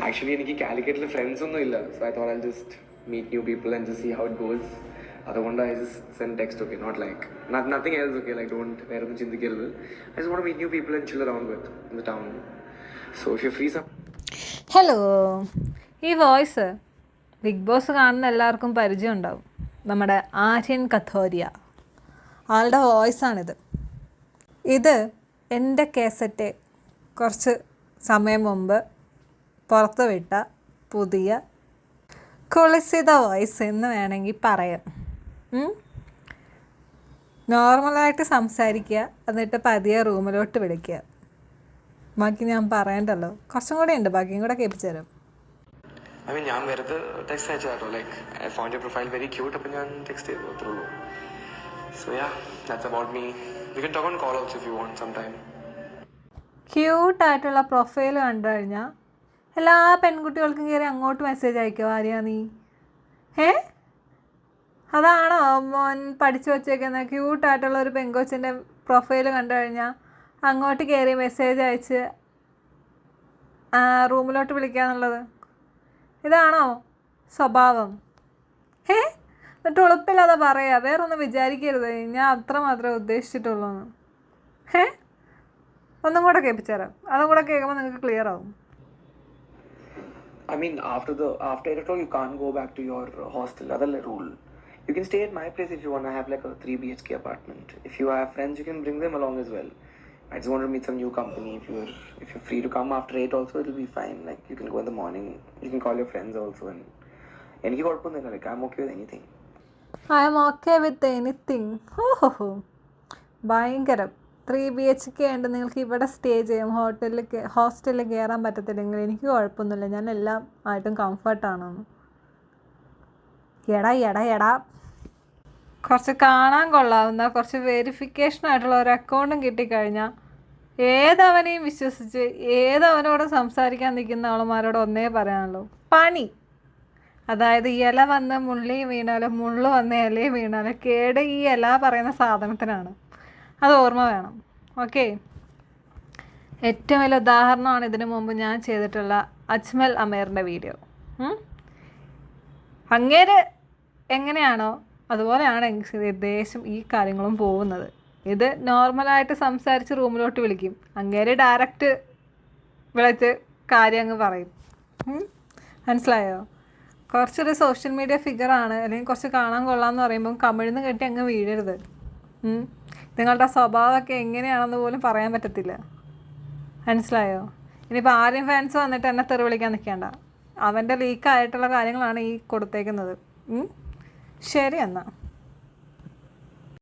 Actually, എനിക്ക് കാലിക്കറ്റിൽ friends ഒന്നും ഇല്ല. So I thought I'll just meet new people and just see how it goes. അതുകൊണ്ട് I just send text, okay, not like nothing else, okay, like don't വേറെ ഒന്നും ചിന്തിക്കരുത്. I just want to meet new people and chill around with in the town. So if you're free hello, ഈ voice big boss കാണുന്ന എല്ലാവർക്കും പരിചയം ഉണ്ടാവും. നമ്മുടെ ആര്യൻ കഥോരിയ ആളുടെ വോയിസാണിത്. ഇത് എൻ്റെ കേസറ്റ് കുറച്ച് സമയം മുമ്പ് പുറത്ത് വിട്ട പുതിയ കുളിസിത വോയിസ് എന്ന് വേണമെങ്കിൽ പറയാം. നോർമലായിട്ട് സംസാരിക്കുക, എന്നിട്ട് പതിയെ റൂമിലോട്ട് വിളിക്കുക. ബാക്കി ഞാൻ പറയണ്ടല്ലോ, കുറച്ചും കൂടെ ഉണ്ട്, ബാക്കിയും കൂടെ കേൾപ്പിച്ചു തരാം. ഞാൻ വെറുതെ ടെക്സ്റ്റ് അയച്ചാട്ടോ, like I found your profile very cute, അപ്പം ഞാൻ ടെക്സ്റ്റ് ചെയ്തു, അത്രേ ഉള്ളൂ. So yeah, that's about me. We can talk on call also if you want some time. ക്യൂട്ടായിട്ടുള്ള പ്രൊഫൈൽ കണ്ടു കഴിഞ്ഞാൽ എല്ലാ പെൺകുട്ടികൾക്കും കയറി അങ്ങോട്ട് മെസ്സേജ് അയക്കുമോ? ആര്യാ നീ? അതാണോ മോൻ പഠിച്ചു വച്ചേക്കുന്ന? ക്യൂട്ടായിട്ടുള്ള ഒരു പെൺകൊച്ചിൻ്റെ പ്രൊഫൈൽ കണ്ടു കഴിഞ്ഞാൽ അങ്ങോട്ട് കയറി മെസ്സേജ് അയച്ച് റൂമിലോട്ട് വിളിക്കുക എന്നുള്ളത് ഇതാണോ സ്വഭാവം? എന്നിട്ട് ഉളുപ്പില്ലാതെ പറയുക, വേറൊന്നും വിചാരിക്കരുത്, ഞാൻ അത്ര മാത്രമേ ഉദ്ദേശിച്ചിട്ടുള്ളൂ എന്ന്. ഒന്നും കൂടെ കേൾപ്പിച്ചു തരാം, അതും കൂടെ കേൾക്കുമ്പോൾ നിങ്ങൾക്ക് ക്ലിയർ ആവും. I mean, after 8 o'clock, you can't go back to your hostel. That's the rule. You can stay at my place if you want to have like a 3 BHK apartment. If you have friends, you can bring them along as well. I just want to meet some new company. If you're free to come after 8 also, it'll be fine. Like you can go in the morning. You can call your friends also. And എനിക്ക് കുഴപ്പമൊന്നുമില്ല. Like I'm okay with anything. I am okay with anything. ഭയങ്കരം. 3 BHK ഉണ്ട്, നിങ്ങൾക്ക് ഇവിടെ stay ചെയ്യാം. ഹോസ്റ്റലിൽ കയറാൻ പറ്റത്തില്ലെങ്കിൽ എനിക്ക് കുഴപ്പമൊന്നുമില്ല, ഞാൻ എല്ലാം ആയിട്ടും കംഫർട്ടാണെന്ന്. എടാ കുറച്ച് കാണാൻ കൊള്ളാവുന്ന, കുറച്ച് വെരിഫിക്കേഷൻ ആയിട്ടുള്ള ഒരു അക്കൗണ്ടും കിട്ടിക്കഴിഞ്ഞാൽ ഏതവനെയും വിശ്വസിച്ച് ഏതവനോടും സംസാരിക്കാൻ നിൽക്കുന്ന ആളുമാരോട് ഒന്നേ പറയാനുള്ളൂ, പണി. അതായത് ഇല വന്ന് മുള്ളി വീണാലും മുള്ളു വന്ന് ഇലയും വീണാലും കേട് ഈ ഇല പറയുന്ന സാധനത്തിനാണ്. അത് ഓർമ്മ വേണം, ഓക്കെ? ഏറ്റവും വലിയ ഉദാഹരണമാണ് ഇതിനു മുമ്പ് ഞാൻ ചെയ്തിട്ടുള്ള അജ്മൽ അമീറിൻ്റെ വീഡിയോ. അങ്ങേര് എങ്ങനെയാണോ അതുപോലെയാണ് ഏകദേശം ഈ കാര്യങ്ങളും പോകുന്നത്. ഇത് നോർമലായിട്ട് സംസാരിച്ച് റൂമിലോട്ട് വിളിക്കും, അങ്ങേര് ഡയറക്റ്റ് വിളിച്ച് കാര്യം അങ്ങ് പറയും. മനസ്സിലായോ? കുറച്ചൊരു സോഷ്യൽ മീഡിയ ഫിഗറാണ്, അല്ലെങ്കിൽ കുറച്ച് കാണാൻ കൊള്ളാമെന്ന് പറയുമ്പം കമിഴ്ന്ന് കെട്ടി അങ്ങ് വീഴരുത്. നിങ്ങളുടെ സ്വഭാവമൊക്കെ എങ്ങനെയാണെന്ന് പോലും പറയാൻ പറ്റത്തില്ല. മനസ്സിലായോ? ഇനിയിപ്പോൾ ആരും ഫാൻസ് വന്നിട്ട് എന്നെ തെറി വിളിക്കാൻ നിൽക്കേണ്ട, അവൻ്റെ ലീക്കായിട്ടുള്ള കാര്യങ്ങളാണ് ഈ കൊടുത്തേക്കുന്നത്. ശരി എന്നാൽ.